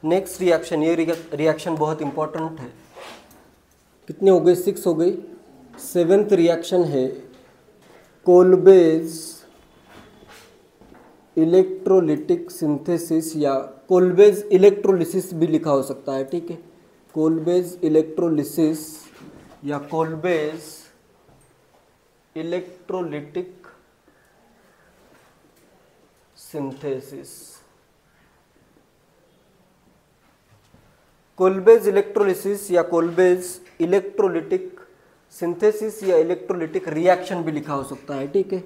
Next reaction, ये reaction बहुत important है। कितने हो गए? 6 हो गई। 7th रिएक्शन है कोल्बेज इलेक्ट्रोलिटिक सिंथेसिस, या कोल्बेज इलेक्ट्रोलिसिस भी लिखा हो सकता है, ठीक है। कोल्बेज इलेक्ट्रोलिसिस या कोल्बेज इलेक्ट्रोलिटिक सिंथेसिस। कोल्बेज इलेक्ट्रोलिसिस या कोल्बेज इलेक्ट्रोलिटिक सिंथेसिस या इलेक्ट्रोलिटिक रिएक्शन भी लिखा हो सकता है, ठीक है।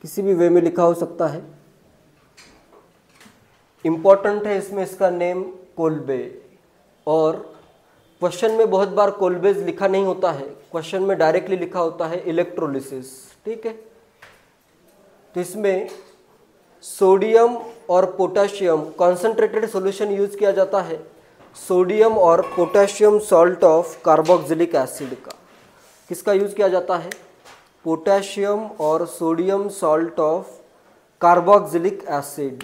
किसी भी वे में लिखा हो सकता है। इंपॉर्टेंट है इसमें इसका नेम कोल्बे, और क्वेश्चन में बहुत बार कोल्बेज लिखा नहीं होता है, क्वेश्चन में डायरेक्टली लिखा होता है इलेक्ट्रोलिसिस, ठीक है। तो इसमें सोडियम और पोटेशियम कॉन्सेंट्रेटेड सॉल्यूशन यूज किया जाता है, सोडियम और potassium salt of carboxylic acid का। किसका यूज किया जाता है? पोटेशियम और sodium salt of carboxylic acid,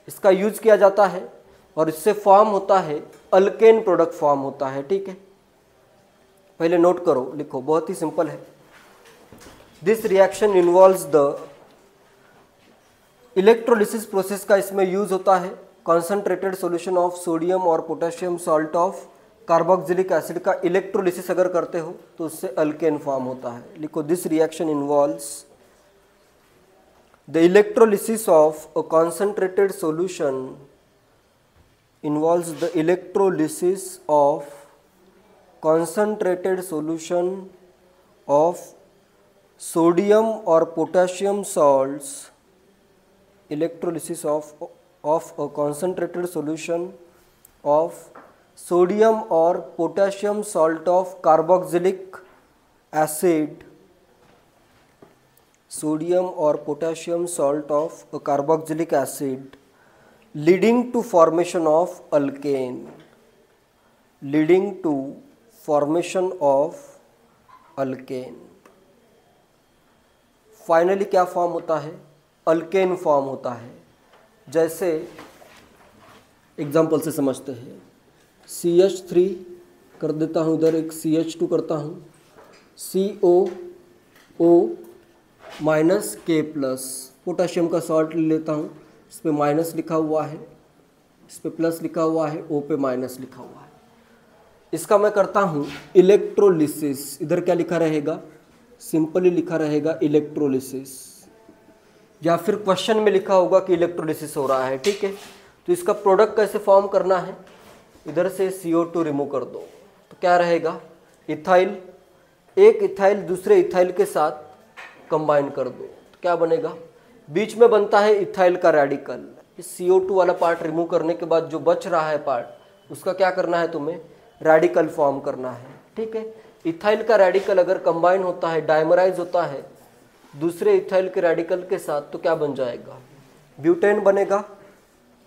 इसका यूज किया जाता है, और इससे फॉर्म होता है अल्केन प्रोडक्ट फॉर्म होता है, ठीक है। पहले नोट करो, लिखो, बहुत ही सिंपल है। This reaction involves the electrolysis process का इसमें यूज होता है। कॉन्सेंट्रेटेड सॉल्यूशन ऑफ सोडियम और potassium salt of carboxylic acid का इलेक्ट्रोलिसिस अगर करते हो तो उससे अल्केन फॉर्म होता है। लिखो, this reaction involves the electrolysis of a concentrated solution involves the electrolysis of concentrated solution of sodium or potassium salts, electrolysis of a concentrated solution of sodium or potassium salt of carboxylic acid, sodium or potassium salt of a carboxylic acid, leading to formation of alkane, leading to formation of alkane। Finally क्या form होता है? Alkane form होता है। जैसे example से समझते हैं, CH3 कर देता हूँ, इधर एक CH2 करता हूँ, COO minus K plus, potassium का सॉल्ट ले लेता हूँ, इस पे माइनस लिखा हुआ है, इस पे प्लस लिखा हुआ है, O पे माइनस लिखा हुआ है। इसका मैं करता हूँ इलेक्ट्रोलिसिस। इधर क्या लिखा रहेगा? सिंपली लिखा रहेगा इलेक्ट्रोलिसिस, या फिर क्वेश्चन में लिखा होगा कि इलेक्ट्रोलिसिस हो रहा है, ठीक है। तो इसका प्रोडक्ट कैसे फॉर्म करना है? इधर से CO2 रिमूव कर दो, तो क्या रहेगा? इथाइल। एक इथाइल दूसरे इथाइल के साथ कंबाइन कर दो, तो क्या बनेगा? बीच में बनता है इथाइल का रेडिकल। इस CO2 वाला पार्ट रिमूव करने के बाद जो बच रहा है पार्ट, उसका क्या करना है तुम्हें? रेडिकल फॉर्म करना है, ठीक है। इथाइल का रेडिकल अगर कंबाइन होता है, डायमराइज होता है दूसरे इथाइल के रेडिकल के साथ, तो क्या बन जाएगा? ब्यूटेन बनेगा।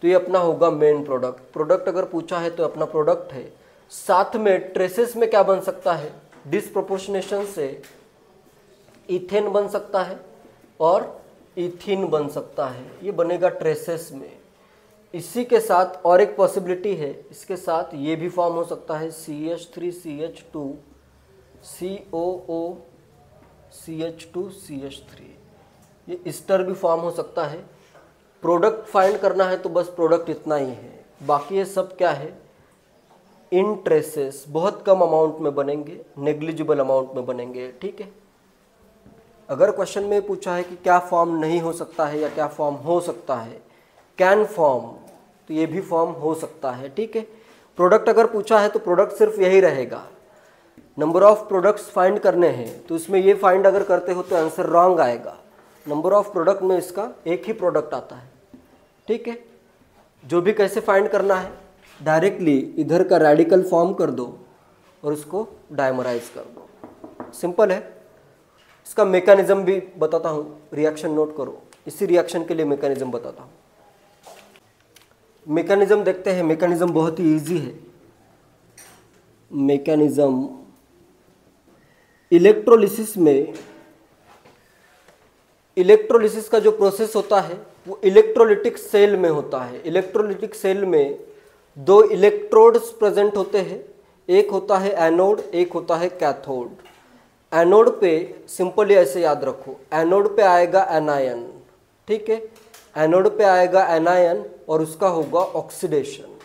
तो ये अपना होगा मेन प्रोडक्ट। प्रोडक्ट अगर पूछा है तो अपना प्रोडक्ट है। साथ में ट्रेसेस में क्या बन सकता है? डिसप्रोपोर्शनेशन से इथेन बन सकता है और इथीन बन सकता है, ये बनेगा ट्रेसेस में। इसी के साथ और एक पॉसिबिलिटी है, इसके साथ ये भी फॉर्म हो सकता है CH3CH2 COO CH2 CH3, ये इस्टर भी फॉर्म हो सकता है। प्रोडक्ट फाइंड करना है तो बस प्रोडक्ट इतना ही है, बाकी ये सब क्या है? इन ट्रेसेस, बहुत कम अमाउंट में बनेंगे, नेग्लिजिबल अमाउंट में बनेंगे, ठीक है। अगर क्वेश्चन में पूछा है कि क्या फॉर्म नहीं हो सकता है या क्या फॉर्म हो सकता है, कैन फॉर्म, तो ये भी फॉर्म हो सकता है, ठीक है। प्रोडक्ट अगर पूछा है तो प्रोडक्ट सिर्फ यही रहेगा। नंबर ऑफ प्रोडक्ट्स फाइंड करने हैं तो इसमें ये फाइंड अगर करते हो तो आंसर रॉन्ग आएगा। नंबर ऑफ प्रोडक्ट में इसका एक ही प्रोडक्ट आता है, ठीक है। जो भी कैसे फाइंड करना है, डायरेक्टली इधर का रेडिकल फॉर्म कर दो और उसको डायमराइज कर दो, सिंपल है। इसका मैकेनिज्म भी बताता हूँ, रिएक्शन नोट करो। इसी रिएक्शन के लिए मैकेनिज्म बताता हूँ। मैकेनिज्म देखते हैं। मैकेनिज्म बहुत ही इजी है। मैकेनिज्म इलेक्ट्रोलिसिस में, इलेक्ट्रोलिसिस का जो प्रोसेस होता है वो इलेक्ट्रोलिटिक सेल में होता है। इलेक्ट्रोलिटिक सेल में दो इलेक्ट्रोड्स प्रेजेंट होते हैं, एक होता है एनोड, एक होता है कैथोड। एनोड पे सिंपली ऐसे याद रखो, एनोड पे आएगा एनायन, ठीक है, एनोड पे आएगा एनायन और उसका होगा ऑक्सीडेशन,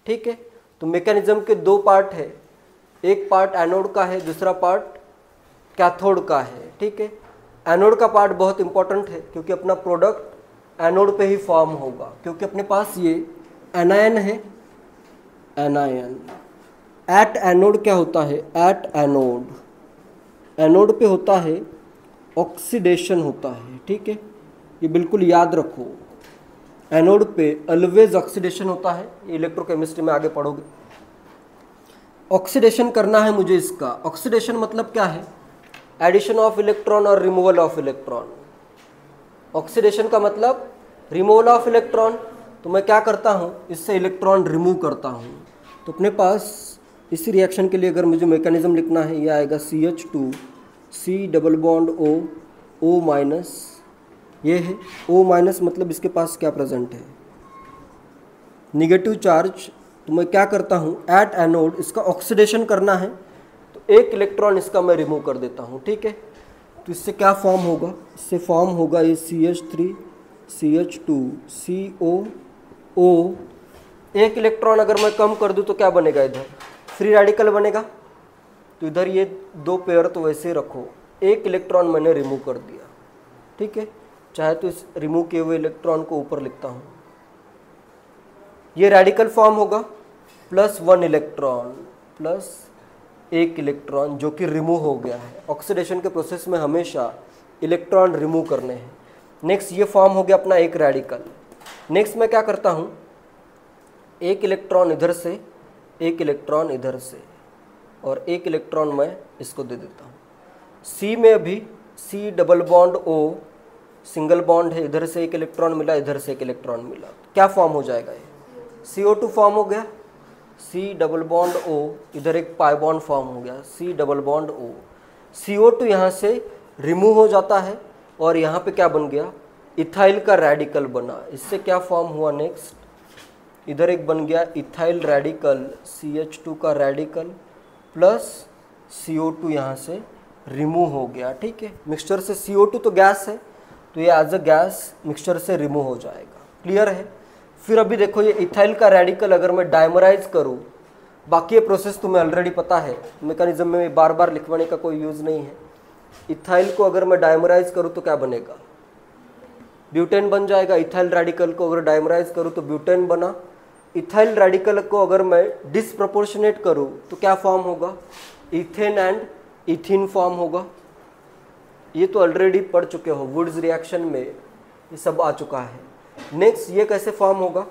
ठीक है। तो मैकेनिज्म के दो पार्ट है, एक पार्ट एनोड का है, दूसरा पार्ट कैथोड का है, ठीक है। एनोड का पार्ट बहुत इंपॉर्टेंट है क्योंकि अपना प्रोडक्ट एनोड पे ही फॉर्म होगा, क्योंकि अपने पास ये एनायन है, एनायन। एट एनोड क्या होता है, एट एनोड, एनोड पे होता है ऑक्सीडेशन होता है, ठीक है, ये बिल्कुल याद रखो। एनोड पे ऑलवेज ऑक्सीडेशन होता है, ये इलेक्ट्रोकेमिस्ट्री में आगे पढ़ोगे। ऑक्सीडेशन करना है मुझे इसका। ऑक्सीडेशन मतलब क्या है, एडिशन ऑफ इलेक्ट्रॉन और रिमूवल ऑफ इलेक्ट्रॉन। ऑक्सीडेशन का मतलब रिमूवल ऑफ इलेक्ट्रॉन, तो मैं क्या करता हूँ, इससे इलेक्ट्रॉन रिमूव करता हूँ। तो अपने पास इसी रिएक्शन के लिए अगर मुझे मैकेनिज्म लिखना है, ये आएगा CH2 C double bond O minus, ये है O माइनस, मतलब इसके पास क्या प्रेजेंट है, निगेटिव चार्ज। तो मैं क्या करता हूँ, एट एनोड इसका ऑक्सीडेशन करना है, तो एक इलेक्ट्रॉन इसका मैं रिमूव कर देता हूँ, ठीक है। तो इससे क्या फॉर्म होगा, इससे फॉर्म होगा ये CH3 CH2 COO। एक इलेक्ट्रॉन अगर मैं कम कर दूँ तो क्या बनेगा, इधर फ्री रेडिकल बनेगा। तो इधर ये दो पेयर तो वैसे ही रखो, एक इलेक्ट्रॉन मैंने रिमूव कर दिया, ठीक है। चाहे तो इस रिमूव किए हुए इलेक्ट्रॉन को ऊपर लिखता हूँ, ये रेडिकल फॉर्म होगा, +1 इलेक्ट्रॉन प्लस एक इलेक्ट्रॉन जो कि रिमूव हो गया है। ऑक्सीडेशन के प्रोसेस में हमेशा इलेक्ट्रॉन रिमूव करने हैं। नेक्स्ट ये फॉर्म हो गया अपना एक रेडिकल। नेक्स्ट मैं क्या करता हूँ, एक इलेक्ट्रॉन इधर से, एक इलेक्ट्रॉन इधर से, और एक इलेक्ट्रॉन मैं इसको दे देता हूँ। C में भी C double bond O single bond है, इधर से एक इलेक्ट्रॉन मिला, इधर से एक इलेक्ट्रॉन मिला, क्या फॉर्म हो जाएगा, ये CO2 फॉर्म हो गया। C डबल बॉन्ड O, इधर एक पाई बॉन्ड फॉर्म हो गया, C double bond O। CO2 यहाँ से रिमूव हो जाता है और यहाँ पे क्या बन गया, इथाइल का रेडिकल बना। इससे क्या फॉर्म हुआ, नेक्स्ट इधर एक बन गया इथाइल रेडिकल, CH2 का रेडिकल प्लस CO2 यहाँ से रिमूव हो गया, ठीक है। मिक्सचर से CO2 तो गैस है, तो ये एज अ गैस मिक्सचर से रिमूव हो जाएगा, क्लियर है। फिर अभी देखो ये इथाइल का रेडिकल अगर मैं डायमराइज करूँ, बाकी ये प्रोसेस तुम्हें ऑलरेडी पता है, मैकेनिज्म में बार बार लिखवाने का कोई यूज़ नहीं है। इथाइल को अगर मैं डायमराइज करूँ तो क्या बनेगा, ब्यूटेन बन जाएगा। इथाइल रेडिकल को अगर डायमराइज करूँ तो ब्यूटेन बना। इथाइल रेडिकल को अगर मैं डिसप्रपोर्शनेट करूँ तो क्या फॉर्म होगा, इथेन एंड इथीन फॉर्म होगा। ये तो ऑलरेडी पढ़ चुके हो, वुड्स रिएक्शन में ये सब आ चुका है। नेक्स्ट ये कैसे फॉर्म होगा,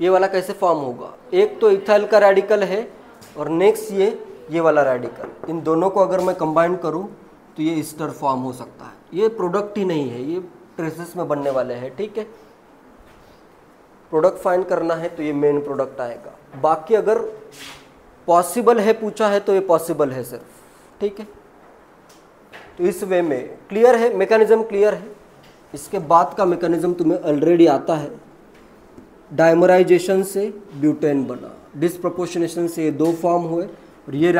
ये वाला कैसे फॉर्म होगा, एक तो इथाइल का रेडिकल है और नेक्स्ट ये वाला रेडिकल, इन दोनों को अगर मैं कंबाइन करूँ तो ये ईस्टर फॉर्म हो सकता है। ये प्रोडक्ट ही नहीं है, ये ट्रेसेस में बनने वाले हैं, ठीक है। प्रोडक्ट फाइंड करना है तो ये मेन प्रोडक्ट आएगा। बाकी अगर पॉसिबल है पूछा है तो ये पॉसिबल है सिर्फ, ठीक है। तो इस वे में क्लियर है, मैकेनिज्म क्लियर है। इसके बाद का मैकेनिज्म तुम्हें ऑलरेडी आता है। डायमराइजेशन से ब्यूटेन बना, डिसप्रपोर्शनेशन से ये दो फॉर्म हुए, और ये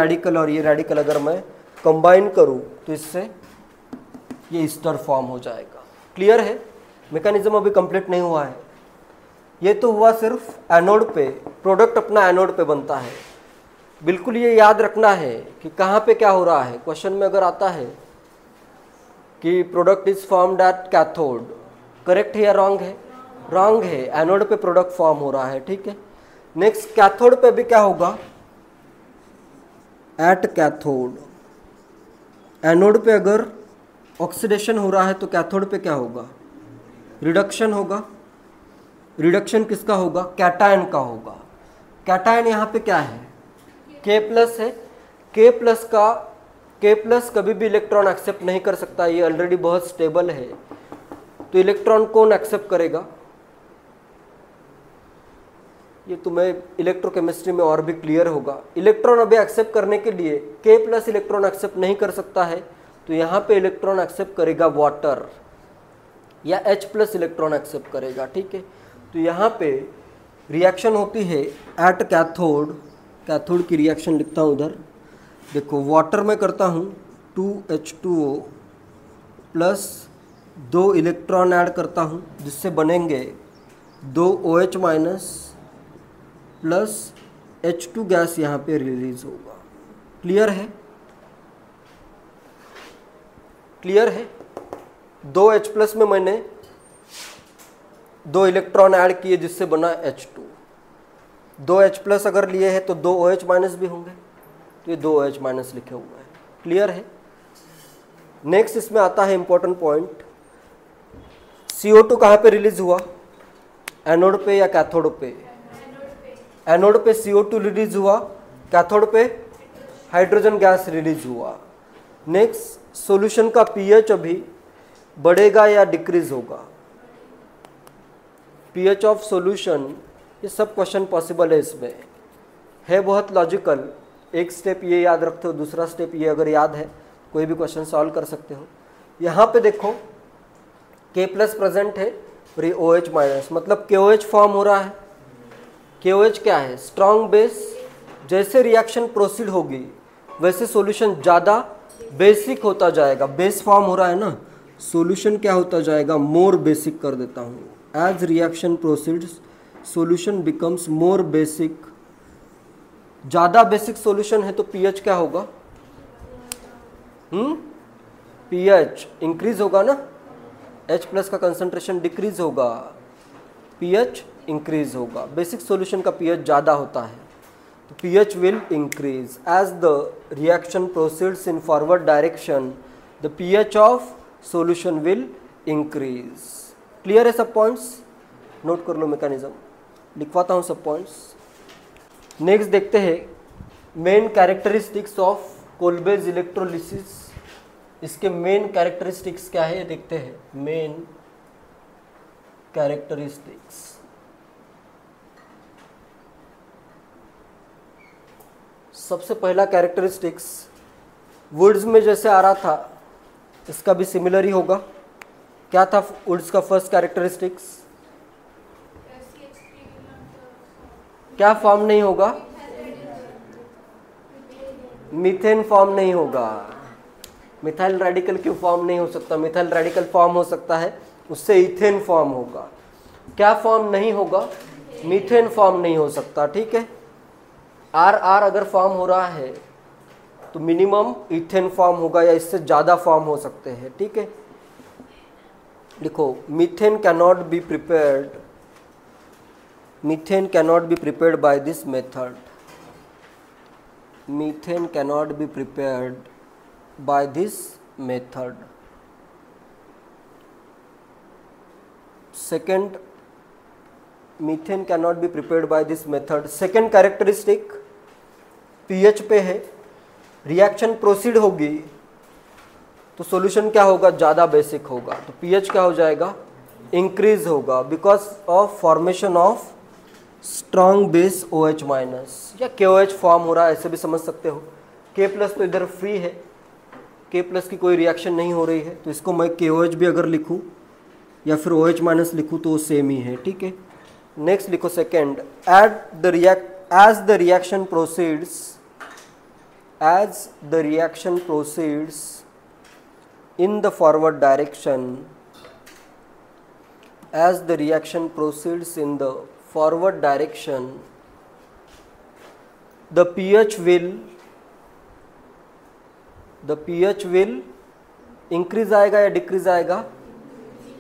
रेडिकल अगर मैं कंबाइन करूँ तो इससे ये ईस्टर फॉर्म हो जाएगा। क्लियर है, मैकेनिज्म अभी कंप्लीट नहीं हुआ है। ये तो हुआ सिर्फ एनोड पे, प्रोडक्ट अपना एनोड पे बनता है। बिल्कुल ये याद रखना है कि कहाँ पे क्या हो रहा है। क्वेश्चन में अगर आता है कि product is formed at cathode, correct है या रॉन्ग है, रॉन्ग है, एनोड पे प्रोडक्ट फॉर्म हो रहा है, ठीक है। नेक्स्ट कैथोड पे भी क्या होगा, एट कैथोड। एनोड पे अगर ऑक्सीडेशन हो रहा है तो कैथोड पे क्या होगा, रिडक्शन होगा। रिडक्शन किसका होगा, कैटायन का होगा। कैटायन यहाँ पे क्या है, K+ है। K+ कभी भी इलेक्ट्रॉन एक्सेप्ट नहीं कर सकता, ये ऑलरेडी बहुत स्टेबल है। तो इलेक्ट्रॉन कौन एक्सेप्ट करेगा, ये तुम्हें इलेक्ट्रोकेमिस्ट्री में और भी क्लियर होगा। इलेक्ट्रॉन अभी एक्सेप्ट करने के लिए K+ इलेक्ट्रॉन एक्सेप्ट नहीं कर सकता है, तो यहाँ पे इलेक्ट्रॉन एक्सेप्ट करेगा वाटर, या H+ इलेक्ट्रॉन एक्सेप्ट करेगा, ठीक है। तो यहाँ पे रिएक्शन होती है एट कैथोड, कैथोड की रिएक्शन लिखता हूँ उधर। देखो वाटर में करता हूँ 2H2O प्लस 2 इलेक्ट्रॉन ऐड करता हूँ जिससे बनेंगे 2 OH minus plus H2 gas यहाँ पे रिलीज होगा। क्लियर है? क्लियर है? 2H प्लस में मैंने 2 इलेक्ट्रॉन ऐड किए जिससे बना H2। 2H प्लस अगर लिए हैं तो 2 OH माइनस भी होंगे, तो ये 2 OH माइनस लिखे हुए हैं। क्लियर है? नेक्स्ट इसमें आता है इंपॉर्टेंट पॉइंट, CO2 कहाँ पे रिलीज हुआ? एनोड पे या कैथोड पे? एनोड पे CO2 रिलीज हुआ, कैथोड पे हाइड्रोजन गैस रिलीज हुआ। नेक्स्ट सॉल्यूशन का pH अभी बढ़ेगा या डिक्रीज होगा? pH ऑफ सॉल्यूशन, ये सब क्वेश्चन पॉसिबल है इसमें, है बहुत लॉजिकल। एक स्टेप ये याद रखते हो, दूसरा स्टेप ये अगर याद है कोई भी क्वेश्चन सॉल्व कर सकते हो। यहाँ पे देखो K प्लस प्रेजेंट है और ये OH माइनस, मतलब KOH फॉर्म हो रहा है। KOH क्या है? Strong base. जैसे रिएक्शन प्रोसीड होगी वैसे सॉल्यूशन ज़्यादा बेसिक होता जाएगा। बेस फॉर्म हो रहा है ना, सॉल्यूशन क्या होता जाएगा? मोर बेसिक कर देता हूँ। As reaction proceeds solution becomes more basic. ज़्यादा बेसिक सॉल्यूशन है तो pH क्या होगा? pH इंक्रीज होगा ना, H प्लस का कंसंट्रेशन डिक्रीज होगा, pH इंक्रीज होगा। बेसिक सॉल्यूशन का pH ज़्यादा होता है तो pH will increase as the reaction proceeds in forward direction, the pH of solution will increase। Clear है सब पॉइंट्स? नोट कर लो मैकेनिज्म, लिखवाता हूँ सब पॉइंट्स। नेक्स्ट देखते हैं मेन कैरेक्टरिस्टिक्स ऑफ कोल्बेज इलेक्ट्रोलिसिस। इसके मेन कैरेक्टरिस्टिक्स क्या है ये देखते हैं। मेन कैरेक्टरिस्टिक्स, सबसे पहला कैरेक्टरिस्टिक्स वुड्स में जैसे आ रहा था इसका भी सिमिलर ही होगा। क्या था वुड्स का फर्स्ट कैरेक्टरिस्टिक्स? क्या फॉर्म नहीं होगा? मीथेन फॉर्म नहीं होगा। मिथाइल रेडिकल क्यों फॉर्म नहीं हो सकता? मिथाइल रेडिकल फॉर्म हो सकता है, उससे इथेन फॉर्म होगा। क्या फॉर्म नहीं होगा? मीथेन फॉर्म नहीं हो सकता। ठीक है, आर अगर फॉर्म हो रहा है तो मिनिमम इथेन फॉर्म होगा या इससे ज़्यादा फॉर्म हो सकते हैं। ठीक है, लिखो methane cannot be prepared, methane cannot be prepared by this method, methane cannot be prepared by this method. Second, methane cannot be prepared by this method. Second characteristic pH पे है, रिएक्शन प्रोसीड होगी तो solution क्या होगा? ज़्यादा basic होगा, तो pH क्या हो जाएगा? इंक्रीज होगा because of formation of strong base OH minus या KOH फॉर्म हो रहा है, ऐसे भी समझ सकते हो। K प्लस तो इधर फ्री है, K प्लस की कोई रिएक्शन नहीं हो रही है तो इसको मैं KOH भी अगर लिखूँ या फिर OH माइनस लिखूँ तो वो सेम ही है। ठीक है, नेक्स्ट लिखो second, as the reaction proceeds, as the reaction proceeds in the forward direction, as the reaction proceeds in the forward direction, the pH will increase आएगा या decrease आएगा?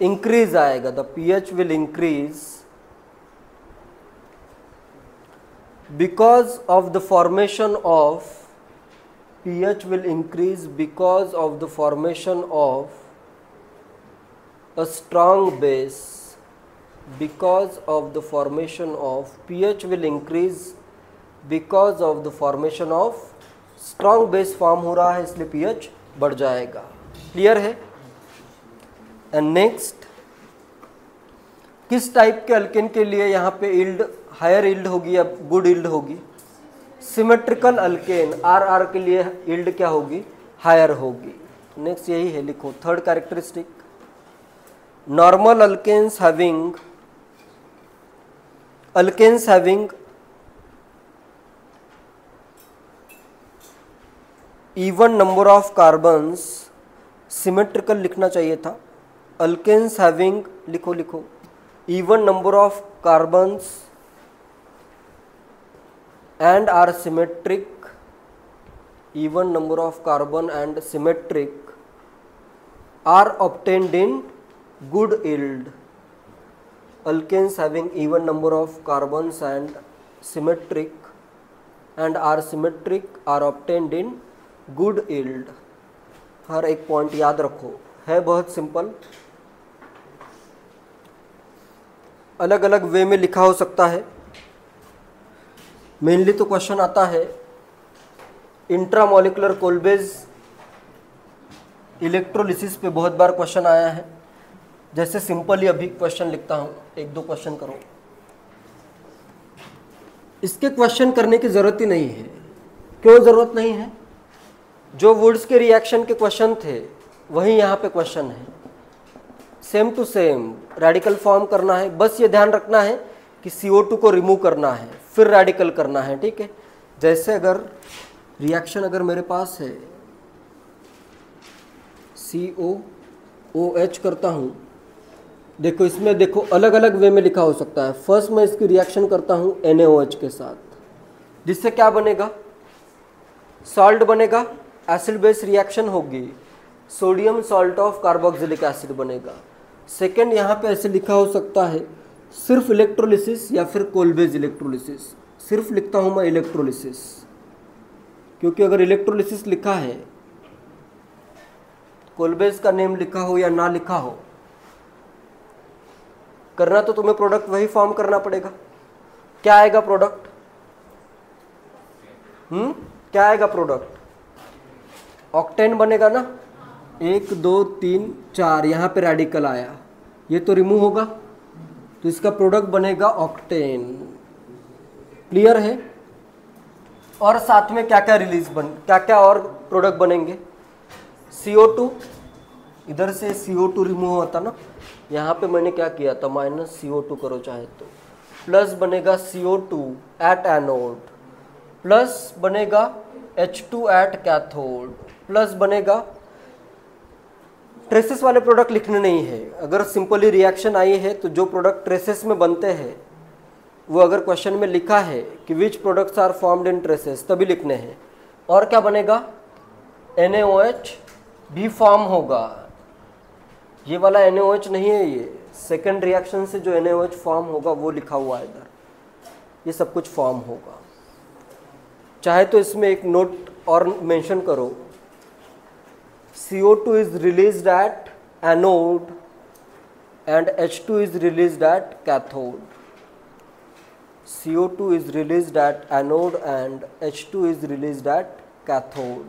Increase आएगा। the pH will increase because of the formation of, pH will increase because of the formation of a strong base, because of the formation of, pH will increase because of the formation of strong base form हो रहा है इसलिए pH बढ़ जाएगा। Clear है? And next, किस type के alkane के लिए यहाँ पे इल्ड हायर इल्ड होगी या गुड इल्ड होगी? सिमेट्रिकल अल्केन आर के लिए इल्ड क्या होगी? हायर होगी। नेक्स्ट यही है, लिखो third characteristic, normal alkanes having alkanes having even number of carbons, symmetrical लिखना चाहिए था। अल्केन्स हैविंग लिखो even number of carbons and are symmetric, even number of carbon and symmetric are obtained in good yield. Alkanes having even number of carbons and are symmetric are obtained in good yield. हर एक point याद रखो, है बहुत simple. अलग अलग वे में लिखा हो सकता है। मेनली तो क्वेश्चन आता है इंट्रामोलिकुलर कोल्बेज इलेक्ट्रोलिसिस पे बहुत बार क्वेश्चन आया है। जैसे सिंपली अभी क्वेश्चन लिखता हूँ, एक दो क्वेश्चन करो। इसके क्वेश्चन करने की ज़रूरत ही नहीं है। क्यों ज़रूरत नहीं है? जो वुड्स के रिएक्शन के क्वेश्चन थे वही यहाँ पे क्वेश्चन है। Same to same radical form करना है। बस ये ध्यान रखना है कि CO2 को रिमूव करना है, फिर रेडिकल करना है, ठीक है। जैसे अगर रिएक्शन अगर मेरे पास है COOH करता हूँ, देखो इसमें देखो अलग अलग वे में लिखा हो सकता है। फर्स्ट मैं इसकी रिएक्शन करता हूँ NaOH के साथ, जिससे क्या बनेगा? सॉल्ट बनेगा, एसिड बेस रिएक्शन होगी, sodium salt of carboxylic acid बनेगा। सेकेंड यहाँ पे ऐसे लिखा हो सकता है सिर्फ इलेक्ट्रोलिसिस या फिर कोल्बेज इलेक्ट्रोलिसिस। सिर्फ लिखता हूँ मैं इलेक्ट्रोलिसिस, क्योंकि अगर इलेक्ट्रोलिसिस लिखा है, कोल्बेज का नेम लिखा हो या ना लिखा हो, करना तो तुम्हें प्रोडक्ट वही फॉर्म करना पड़ेगा। क्या आएगा प्रोडक्ट? क्या आएगा प्रोडक्ट? ऑक्टेन बनेगा ना। 1 2 3 4 यहाँ पे रेडिकल आया, ये तो रिमूव होगा, तो इसका प्रोडक्ट बनेगा ऑक्टेन। क्लियर है? और साथ में क्या क्या और प्रोडक्ट बनेंगे? CO2, इधर से CO2 रिमूव होता ना, यहाँ पे मैंने क्या किया था, -CO2 करो चाहे तो, प्लस बनेगा CO2 एट एनोड, प्लस बनेगा H2 एट कैथोड, प्लस बनेगा, ट्रेसेस वाले प्रोडक्ट लिखने नहीं है। अगर सिंपली रिएक्शन आई है तो जो प्रोडक्ट ट्रेसेस में बनते हैं वो अगर क्वेश्चन में लिखा है कि which products are formed in traces, तभी लिखने हैं। और क्या बनेगा? NaOH भी फॉर्म होगा। ये वाला NaOH नहीं है, ये सेकेंड रिएक्शन से जो NaOH फॉर्म होगा वो लिखा हुआ है इधर। ये सब कुछ फॉर्म होगा। चाहे तो इसमें एक नोट और मेंशन करो, CO2 is released at anode and H2 is released at cathode. CO2 is released at anode and H2 is released at cathode.